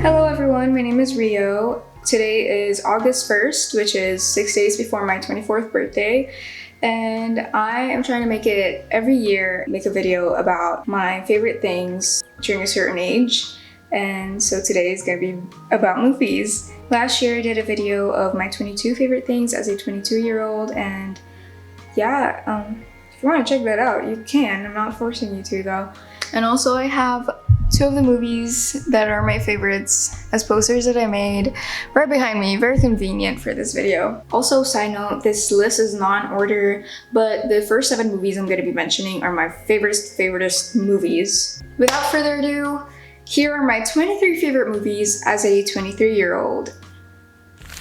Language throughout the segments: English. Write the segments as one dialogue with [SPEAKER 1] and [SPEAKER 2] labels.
[SPEAKER 1] Hello everyone, my name is Rio. Today is August 1st, which is 6 days before my 24th birthday. And I am trying to make it every year, make a video about my favorite things during a certain age. And so today is going to be about movies. Last year I did a video of my 22 favorite things as a 22-year-old, and yeah, if you want to check that out, you can. I'm not forcing you to though. And also I have two of the movies that are my favorites as posters that I made right behind me. Very convenient for this video. Also, side note, this list is not in order, but the first 7 movies I'm going to be mentioning are my favoriteest movies. Without further ado, here are my 23 favorite movies as a 23-year-old.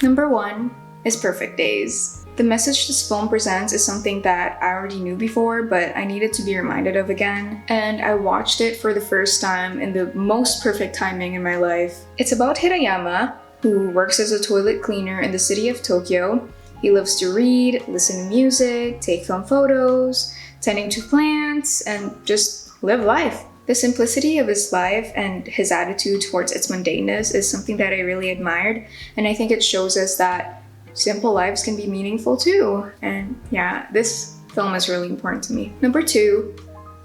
[SPEAKER 1] Number 1 is Perfect Days. The message this film presents is something that I already knew before, but I needed to be reminded of again, and I watched it for the first time in the most perfect timing in my life. It's about Hirayama, who works as a toilet cleaner in the city of Tokyo. He loves to read, listen to music, take film photos, tending to plants, and just live life. The simplicity of his life and his attitude towards its mundaneness is something that I really admired, and I think it shows us that simple lives can be meaningful too. And yeah, this film is really important to me. Number 2,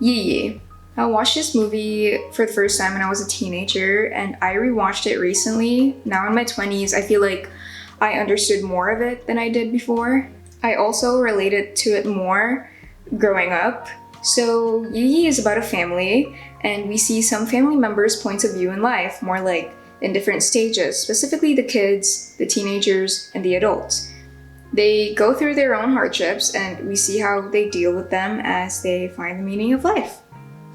[SPEAKER 1] Hihi. I watched this movie for the first time when I was a teenager, and I rewatched it recently. Now in my 20s, I feel like I understood more of it than I did before. I also related to it more growing up. So Hihi is about a family, and we see some family members' points of view in life, more like in different stages, specifically the kids, the teenagers, and the adults. They go through their own hardships, and we see how they deal with them as they find the meaning of life.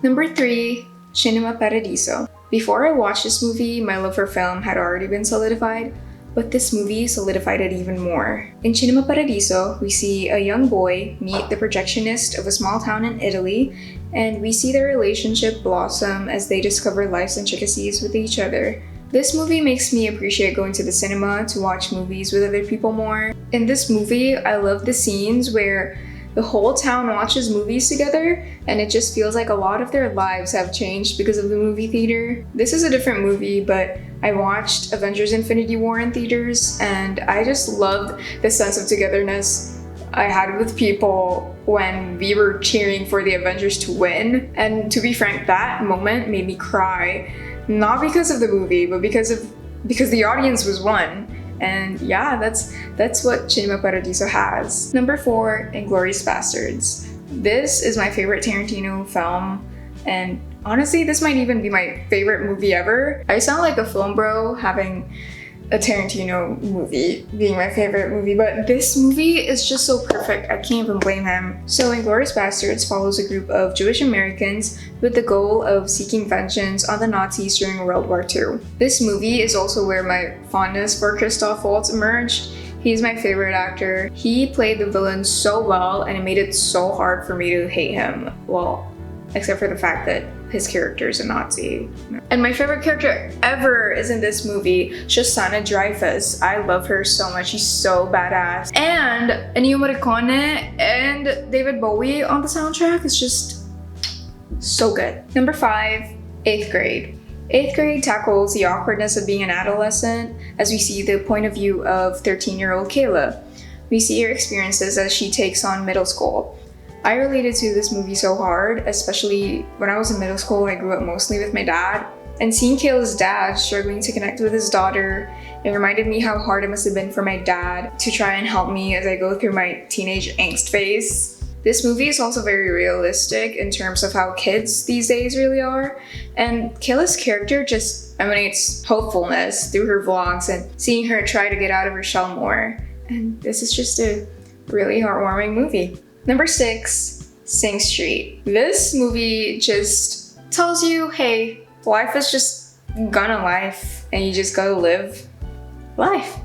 [SPEAKER 1] Number 3, Chinima Paradiso. Before I watched this movie, my love for film had already been solidified, but this movie solidified it even more. In Chinima Paradiso, we see a young boy meet the projectionist of a small town in Italy, and we see their relationship blossom as they discover life's intricacies with each other. This movie makes me appreciate going to the cinema to watch movies with other people more. In this movie, I love the scenes where the whole town watches movies together, and it just feels like a lot of their lives have changed because of the movie theater. This is a different movie, but I watched Avengers Infinity War in theaters, and I just loved the sense of togetherness I had with people when we were cheering for the Avengers to win. And to be frank, that moment made me cry. Not because of the movie, but because the audience was won. And yeah, that's what Chinima Paradiso has. Number 4, Inglourious Basterds. This is my favorite Tarantino film, and honestly, this might even be my favorite movie ever. I sound like a film bro having a Tarantino movie being my favorite movie, but this movie is just so perfect, I can't even blame him. So Inglourious Basterds follows a group of Jewish Americans with the goal of seeking vengeance on the Nazis during World War II. This movie is also where my fondness for Christoph Waltz emerged. He's my favorite actor. He played the villain so well, and it made it so hard for me to hate him. Well, except for the fact that his character is a Nazi. And my favorite character ever is in this movie, Shosanna Dreyfus. I love her so much, she's so badass. And Ennio Morricone and David Bowie on the soundtrack is just so good. Number 5, 8th grade. 8th grade tackles the awkwardness of being an adolescent as we see the point of view of 13-year-old Kayla. We see her experiences as she takes on middle school. I related to this movie so hard, especially when I was in middle school. I grew up mostly with my dad, and seeing Kayla's dad struggling to connect with his daughter, it reminded me how hard it must have been for my dad to try and help me as I go through my teenage angst phase. This movie is also very realistic in terms of how kids these days really are, and Kayla's character just emanates hopefulness through her vlogs and seeing her try to get out of her shell more. And this is just a really heartwarming movie. Number 6, Sing Street. This movie just tells you, hey, life is just gonna life, and you just gotta live life.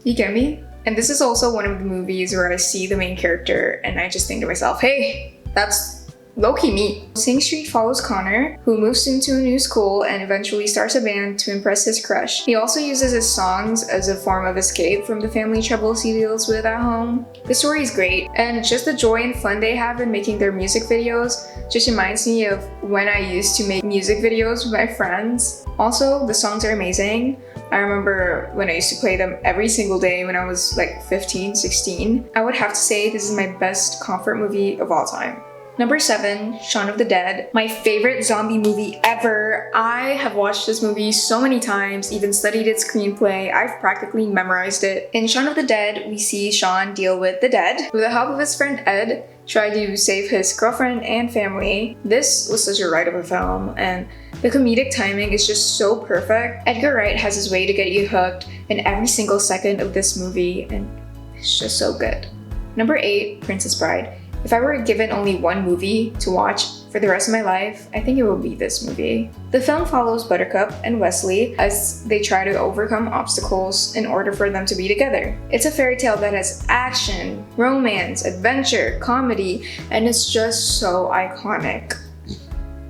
[SPEAKER 1] You get me? And this is also one of the movies where I see the main character and I just think to myself, hey, that's low-key me. Sing Street follows Connor, who moves into a new school and eventually starts a band to impress his crush. He also uses his songs as a form of escape from the family troubles he deals with at home. The story is great, and just the joy and fun they have in making their music videos just reminds me of when I used to make music videos with my friends. Also, the songs are amazing. I remember when I used to play them every single day when I was like 15, 16. I would have to say this is my best comfort movie of all time. Number 7, Shaun of the Dead. My favorite zombie movie ever. I have watched this movie so many times, even studied its screenplay. I've practically memorized it. In Shaun of the Dead, we see Shaun deal with the dead. With the help of his friend Ed, try to save his girlfriend and family. This was such a ride of a film, and the comedic timing is just so perfect. Edgar Wright has his way to get you hooked in every single second of this movie, and it's just so good. Number 8, Princess Bride. If I were given only one movie to watch for the rest of my life, I think it would be this movie. The film follows Buttercup and Wesley as they try to overcome obstacles in order for them to be together. It's a fairy tale that has action, romance, adventure, comedy, and it's just so iconic.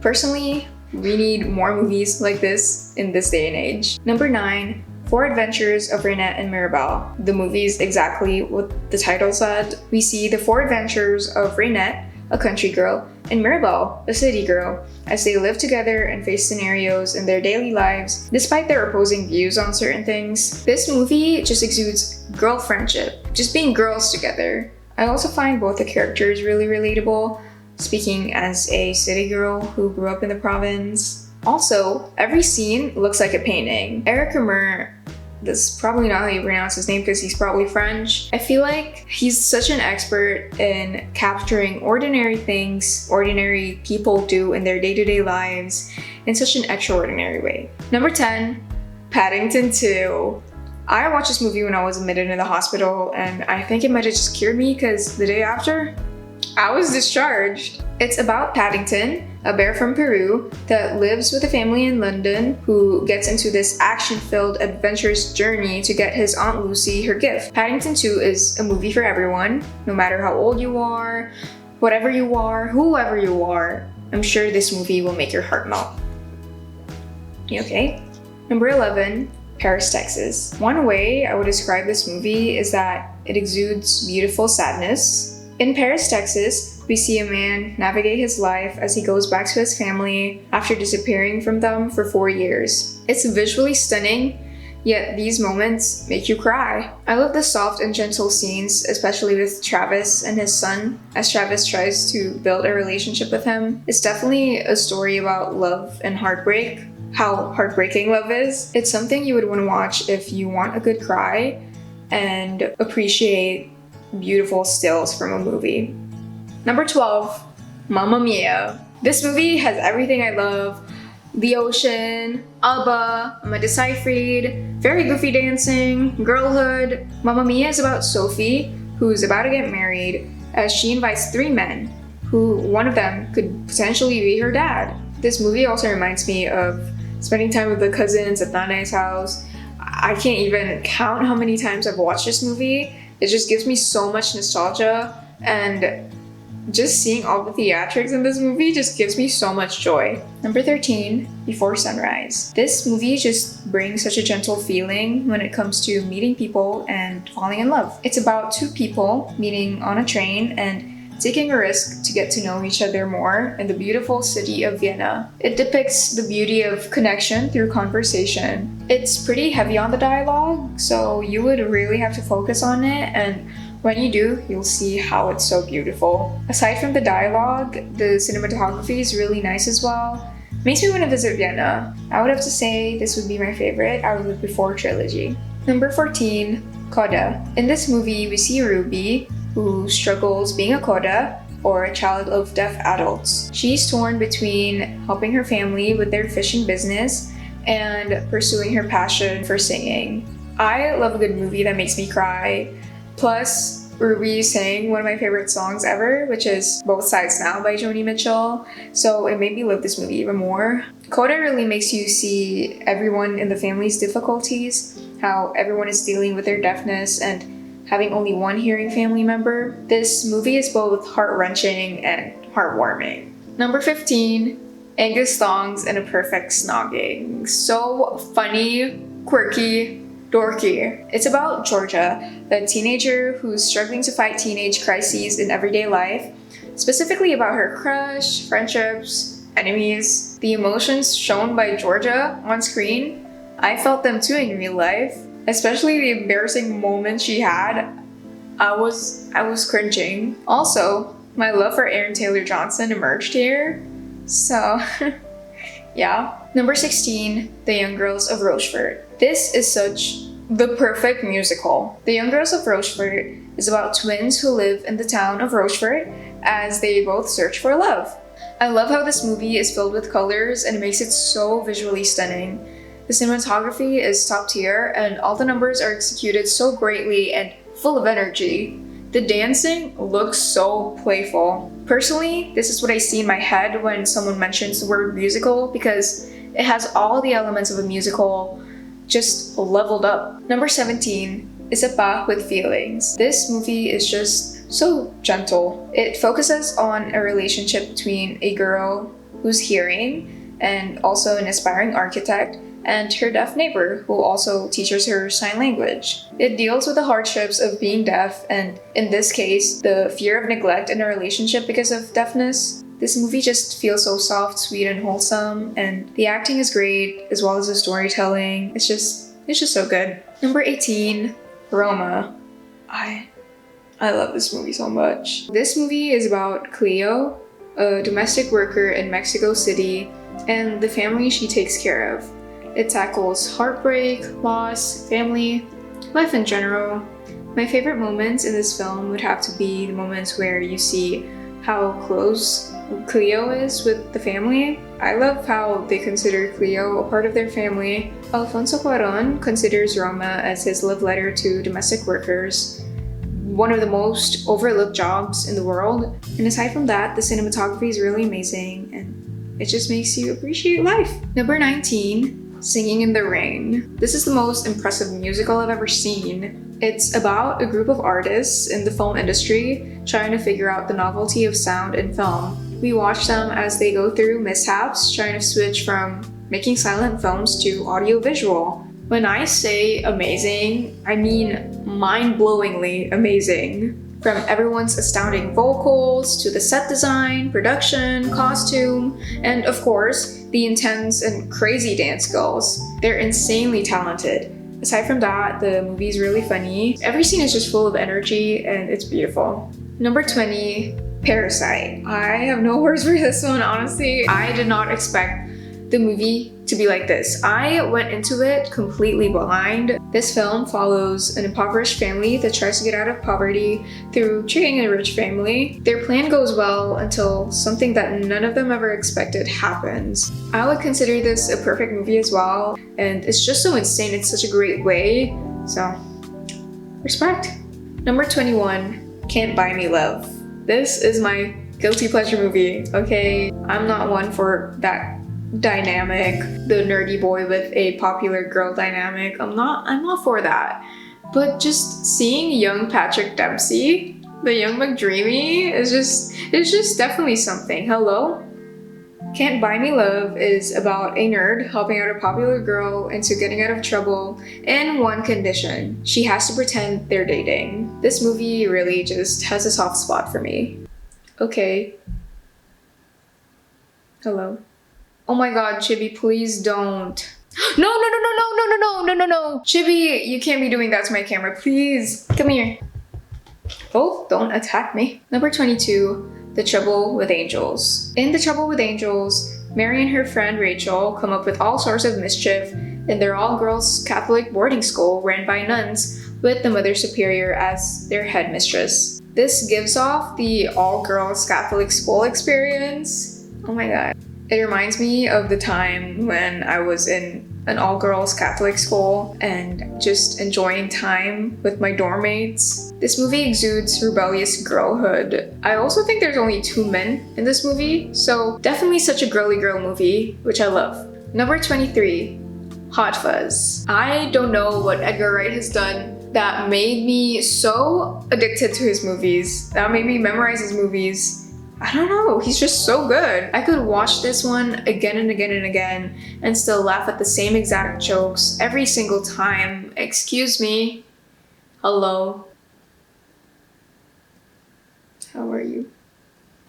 [SPEAKER 1] Personally, we need more movies like this in this day and age. Number 9, Four Adventures of Reinette and Mirabelle. The movie is exactly what the title said. We see the four adventures of Reinette, a country girl, and Mirabelle, a city girl, as they live together and face scenarios in their daily lives despite their opposing views on certain things. This movie just exudes girl friendship, just being girls together. I also find both the characters really relatable, speaking as a city girl who grew up in the province. Also, every scene looks like a painting. Eric Romer, that's probably not how you pronounce his name because he's probably French. I feel like he's such an expert in capturing ordinary things ordinary people do in their day-to-day lives in such an extraordinary way. Number 10, Paddington 2. I watched this movie when I was admitted in the hospital, and I think it might have just cured me because the day after, I was discharged. It's about Paddington, a bear from Peru that lives with a family in London who gets into this action-filled, adventurous journey to get his Aunt Lucy her gift. Paddington 2 is a movie for everyone, no matter how old you are, whatever you are, whoever you are. I'm sure this movie will make your heart melt. You okay? Number 11, Paris, Texas. One way I would describe this movie is that it exudes beautiful sadness. In Paris, Texas, we see a man navigate his life as he goes back to his family after disappearing from them for 4 years. It's visually stunning, yet these moments make you cry. I love the soft and gentle scenes, especially with Travis and his son, as Travis tries to build a relationship with him. It's definitely a story about love and heartbreak, how heartbreaking love is. It's something you would want to watch if you want a good cry and appreciate beautiful stills from a movie. Number 12, Mamma Mia. This movie has everything I love. The ocean, ABBA, Amanda Seyfried, very goofy dancing, girlhood. Mamma Mia is about Sophie, who's about to get married, as she invites 3 men, who one of them could potentially be her dad. This movie also reminds me of spending time with the cousins at Nana's house. I can't even count how many times I've watched this movie. It just gives me so much nostalgia, and just seeing all the theatrics in this movie just gives me so much joy. Number 13, Before Sunrise. This movie just brings such a gentle feeling when it comes to meeting people and falling in love. It's about 2 people meeting on a train and taking a risk to get to know each other more in the beautiful city of Vienna. It depicts the beauty of connection through conversation. It's pretty heavy on the dialogue, so you would really have to focus on it, and when you do, you'll see how it's so beautiful. Aside from the dialogue, the cinematography is really nice as well. Makes me want to visit Vienna. I would have to say this would be my favorite out of the Before trilogy. Number 14, Koda. In this movie, we see Ruby, who struggles being a Koda, or a child of deaf adults. She's torn between helping her family with their fishing business and pursuing her passion for singing. I love a good movie that makes me cry. Plus, Ruby sang one of my favorite songs ever, which is Both Sides Now by Joni Mitchell, so it made me love this movie even more. Koda really makes you see everyone in the family's difficulties, how everyone is dealing with their deafness and having only one hearing family member. This movie is both heart-wrenching and heartwarming. Number 15, Angus Thongs and a Perfect Snogging. So funny, quirky, dorky. It's about Georgia, a teenager who's struggling to fight teenage crises in everyday life, specifically about her crush, friendships, enemies. The emotions shown by Georgia on screen, I felt them too in real life, especially the embarrassing moments she had. I was cringing. Also, my love for Aaron Taylor Johnson emerged here. So, yeah. Number 16, The Young Girls of Rochefort. This is such the perfect musical. The Young Girls of Rochefort is about twins who live in the town of Rochefort as they both search for love. I love how this movie is filled with colors and makes it so visually stunning. The cinematography is top tier and all the numbers are executed so greatly and full of energy. The dancing looks so playful. Personally, this is what I see in my head when someone mentions the word musical because it has all the elements of a musical just leveled up. Number 17 is A Pa with Feelings. This movie is just so gentle. It focuses on a relationship between a girl who's hearing and also an aspiring architect and her deaf neighbor who also teaches her sign language. It deals with the hardships of being deaf and, in this case, the fear of neglect in a relationship because of deafness. This movie just feels so soft, sweet, and wholesome, and the acting is great, as well as the storytelling. It's just so good. Number 18, Roma. I love this movie so much. This movie is about Cleo, a domestic worker in Mexico City, and the family she takes care of. It tackles heartbreak, loss, family, life in general. My favorite moments in this film would have to be the moments where you see how close Cleo is with the family. I love how they consider Cleo a part of their family. Alfonso Cuarón considers Roma as his love letter to domestic workers, one of the most overlooked jobs in the world. And aside from that, the cinematography is really amazing and it just makes you appreciate life. Number 19, Singing in the Rain. This is the most impressive musical I've ever seen. It's about a group of artists in the film industry trying to figure out the novelty of sound in film. We watch them as they go through mishaps trying to switch from making silent films to audio-visual. When I say amazing, I mean mind-blowingly amazing. From everyone's astounding vocals to the set design, production, costume, and of course, the intense and crazy dance skills. They're insanely talented. Aside from that, the movie is really funny. Every scene is just full of energy and it's beautiful. Number 20, Parasite. I have no words for this one, honestly. I did not expect the movie to be like this. I went into it completely blind. This film follows an impoverished family that tries to get out of poverty through treating a rich family. Their plan goes well until something that none of them ever expected happens. I would consider this a perfect movie as well, and it's just so insane in such a great way, so respect. Number 21, Cant Buy Me Love. This is my guilty pleasure movie, okay? I'm not one for that dynamic, the nerdy boy with a popular girl dynamic. I'm not for that. But just seeing young Patrick Dempsey, the young McDreamy, is just definitely something. Hello? Cant Buy Me Love is about a nerd helping out a popular girl into getting out of trouble in one condition. She has to pretend they're dating. This movie really just has a soft spot for me. Okay. Hello? Oh my god, Chibi, please don't. No. Chibi, you can't be doing that to my camera. Please, come here. Oh, don't attack me. Number 22, The Trouble with Angels. In The Trouble with Angels, Mary and her friend Rachel come up with all sorts of mischief in their all-girls Catholic boarding school ran by nuns with the Mother Superior as their headmistress. This gives off the all-girls Catholic school experience. Oh my god. It reminds me of the time when I was in an all-girls Catholic school and just enjoying time with my dorm mates. This movie exudes rebellious girlhood. I also think there's only 2 men in this movie, so definitely such a girly girl movie, which I love. Number 23, Hot Fuzz. I don't know what Edgar Wright has done that made me so addicted to his movies, that made me memorize his movies. I don't know, he's just so good. I could watch this one again and again and again and still laugh at the same exact jokes every single time. Excuse me. Hello. How are you?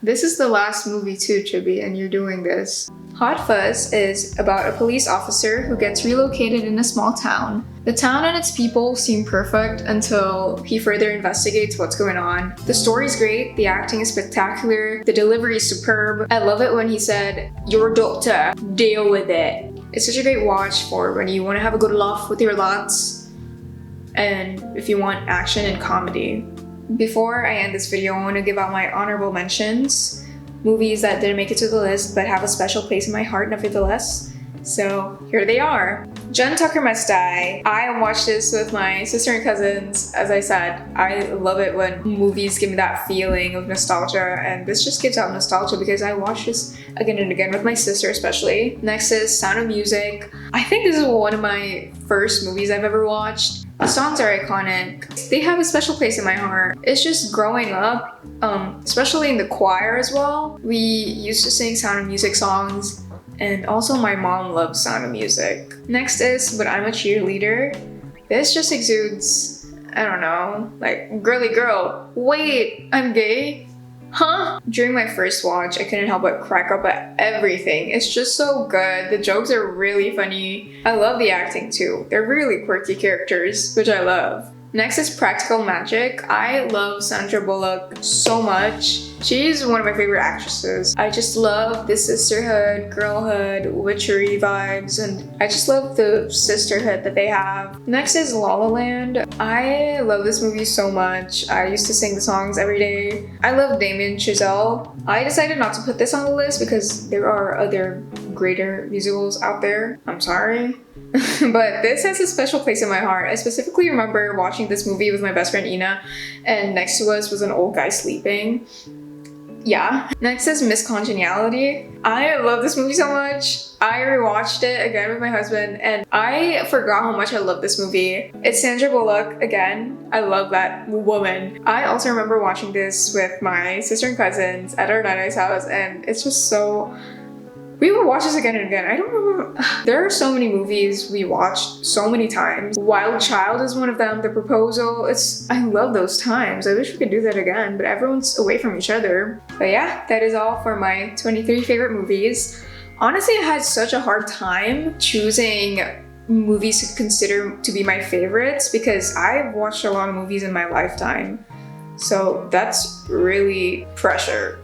[SPEAKER 1] This is the last movie too, Chibi, and you're doing this. Hot Fuzz is about a police officer who gets relocated in a small town. The town and its people seem perfect until he further investigates what's going on. The story's great, the acting is spectacular, the delivery is superb. I love it when he said, "You're a doctor, deal with it." It's such a great watch for when you want to have a good laugh with your lads and if you want action and comedy. Before I end this video, I want to give out my honorable mentions. Movies that didn't make it to the list but have a special place in my heart nevertheless. So here they are. Jen Tucker Must Die. I watched this with my sister and cousins. As I said, I love it when movies give me that feeling of nostalgia, and this just gives out nostalgia because I watched this again and again with my sister especially. Next is Sound of Music. I think this is one of my first movies I've ever watched. The songs are iconic. They have a special place in my heart. It's just growing up, especially in the choir as well. We used to sing Sound of Music songs, and also my mom loves Sound of Music. Next is But I'm a Cheerleader. This just exudes, I don't know, like girly girl. Wait, I'm gay? Huh? During my first watch, I couldn't help but crack up at everything. It's just so good. The jokes are really funny. I love the acting too. They're really quirky characters, which I love. Next is Practical Magic. I love Sandra Bullock so much. She's one of my favorite actresses. I just love the sisterhood, girlhood, witchery vibes, and I just love the sisterhood that they have. Next is La La Land. I love this movie so much. I used to sing the songs every day. I love Damien Chazelle. I decided not to put this on the list because there are other greater musicals out there. I'm sorry. But this has a special place in my heart. I specifically remember watching this movie with my best friend Ina, and next to us was an old guy sleeping. Yeah. Next is Miss Congeniality. I love this movie so much. I rewatched it again with my husband and I forgot how much I love this movie. It's Sandra Bullock again. I love that woman. I also remember watching this with my sister and cousins at our nana's house, and it's just so... We would watch this again and again. I don't remember. There are so many movies we watched so many times. Wild Child is one of them. The Proposal. I love those times. I wish we could do that again, but everyone's away from each other. But yeah, that is all for my 23 favorite movies. Honestly, I had such a hard time choosing movies to consider to be my favorites because I've watched a lot of movies in my lifetime. So that's really pressure.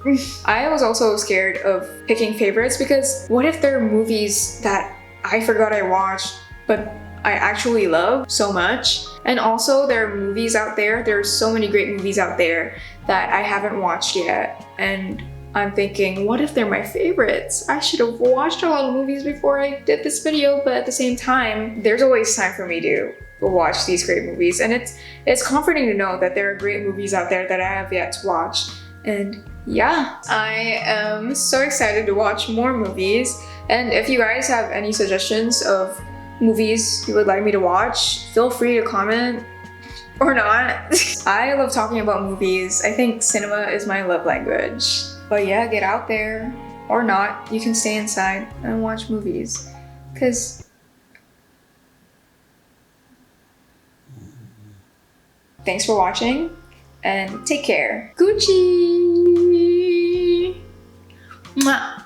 [SPEAKER 1] I was also scared of picking favorites because what if there are movies that I forgot I watched but I actually love so much? And also there are movies out there, there are so many great movies out there that I haven't watched yet, and I'm thinking, what if they're my favorites? I should have watched a lot of movies before I did this video, but at the same time, there's always time for me to watch these great movies, and it's comforting to know that there are great movies out there that I have yet to watch. And yeah, I am so excited to watch more movies, and if you guys have any suggestions of movies you would like me to watch, feel free to comment or not. I love talking about movies. I think cinema is my love language. But yeah, get out there, or not. You can stay inside and watch movies, because thanks for watching, and take care. Gucci! Mwah.